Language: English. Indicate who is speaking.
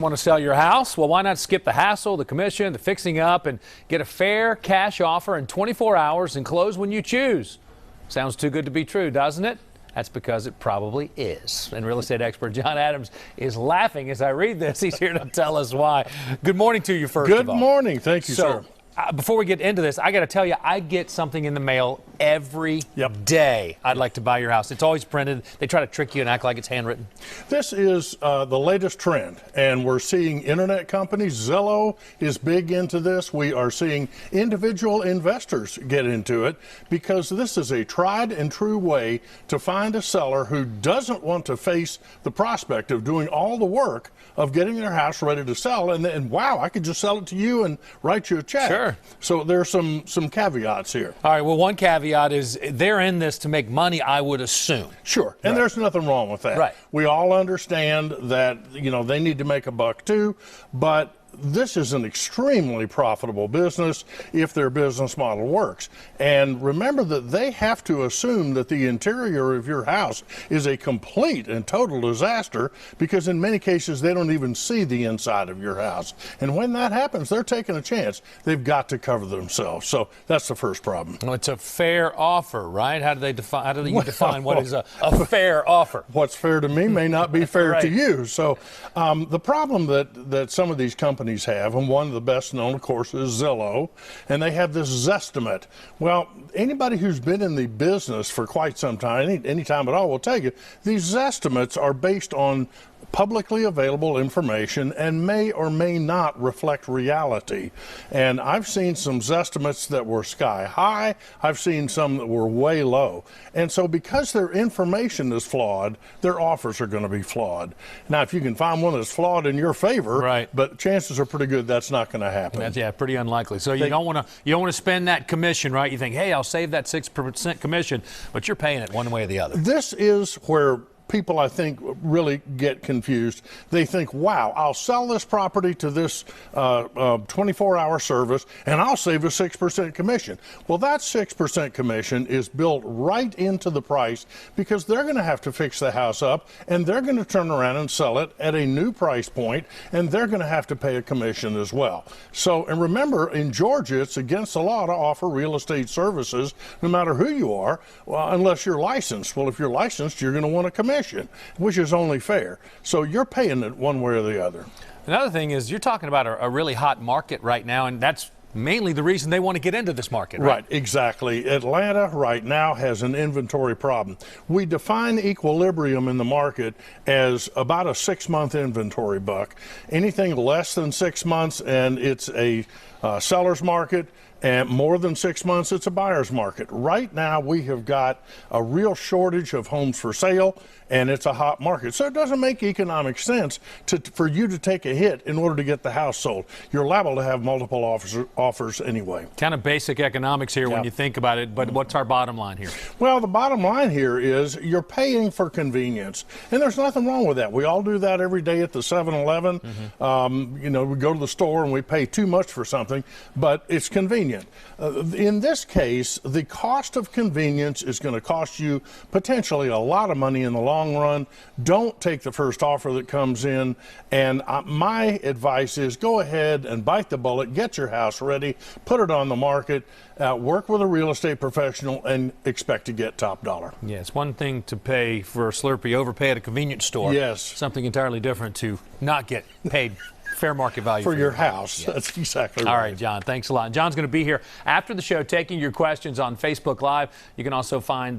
Speaker 1: Want to sell your house? Well, why not skip the hassle, the commission, the fixing up, and get a fair cash offer in 24 hours and close when you choose? Sounds too good to be true, doesn't it? That's because it probably is. And real estate expert John Adams is laughing as I read this. He's here to tell us why. Good morning to you, first of all.
Speaker 2: Good morning. Thank you, sir.
Speaker 1: Before we get into this, I got to tell you, I get something in the mail every day. I'd like to buy your house. It's always printed. They try to trick you and act like it's handwritten.
Speaker 2: This is the latest trend, and we're seeing internet companies. Zillow is big into this. We are seeing individual investors get into it because this is a tried and true way to find a seller who doesn't want to face the prospect of doing all the work of getting their house ready to sell. And wow, I could just sell it to you and write you a check.
Speaker 1: Sure.
Speaker 2: So there's some caveats here.
Speaker 1: All right. Well, one caveat is they're in this to make money, I would assume.
Speaker 2: Sure. And there's nothing wrong with that.
Speaker 1: Right.
Speaker 2: We all understand that, they need to make a buck too, but this is an extremely profitable business if their business model works. And remember that they have to assume that the interior of your house is a complete and total disaster, because in many cases they don't even see the inside of your house. And when that happens, they're taking a chance. They've got to cover themselves. So that's the first problem.
Speaker 1: Well, it's a fair offer, right? How do you define what is a fair offer?
Speaker 2: What's fair to me may not be fair to you. So the problem that some of these companies have, and one of the best known, of course, is Zillow, and they have this Zestimate. Well, anybody who's been in the business for quite some time, any time at all, will tell you these Zestimates are based on publicly available information and may or may not reflect reality. And I've seen some Zestimates that were sky high. I've seen some that were way low. And so because their information is flawed, their offers are going to be flawed. Now, if you can find one that's flawed in your favor, but chances are pretty good that's not going to happen.
Speaker 1: That's, pretty unlikely. So you don't want to spend that commission, right? You think, hey, I'll save that 6% commission, but you're paying it one way or the other.
Speaker 2: This is where people, I think, really get confused. They think, wow, I'll sell this property to this 24-hour service and I'll save a 6% commission. Well, that 6% commission is built right into the price because they're going to have to fix the house up and they're going to turn around and sell it at a new price point, and they're going to have to pay a commission as well. So, and remember, in Georgia, it's against the law to offer real estate services no matter who you are, unless you're licensed. Well, if you're licensed, you're going to want a commission, which is only fair. So you're paying it one way or the other.
Speaker 1: Another thing is you're talking about a really hot market right now, and that's mainly the reason they want to get into this market, right?
Speaker 2: Right, exactly. Atlanta right now has an inventory problem. We define equilibrium in the market as about a 6-month inventory buck. Anything less than 6 months and it's a seller's market, and more than 6 months, it's a buyer's market. Right now, we have got a real shortage of homes for sale, and it's a hot market. So it doesn't make economic sense for you to take a hit in order to get the house sold. You're liable to have multiple offers anyway.
Speaker 1: Kind of basic economics here when you think about it, but what's our bottom line here?
Speaker 2: Well, the bottom line here is you're paying for convenience, and there's nothing wrong with that. We all do that every day at the 7-Eleven. We go to the store and we pay too much for something, but it's convenient. In this case, the cost of convenience is going to cost you potentially a lot of money in the long run. Don't take the first offer that comes in. And my advice is go ahead and bite the bullet, get your house ready, put it on the market, work with a real estate professional, and expect to get top dollar.
Speaker 1: Yeah, it's one thing to pay for a Slurpee, overpay at a convenience store.
Speaker 2: Yes.
Speaker 1: Something entirely different to not get paid fair market value
Speaker 2: for your house. Yeah. That's exactly right.
Speaker 1: All right, John, thanks a lot. John's going to be here after the show taking your questions on Facebook Live. You can also find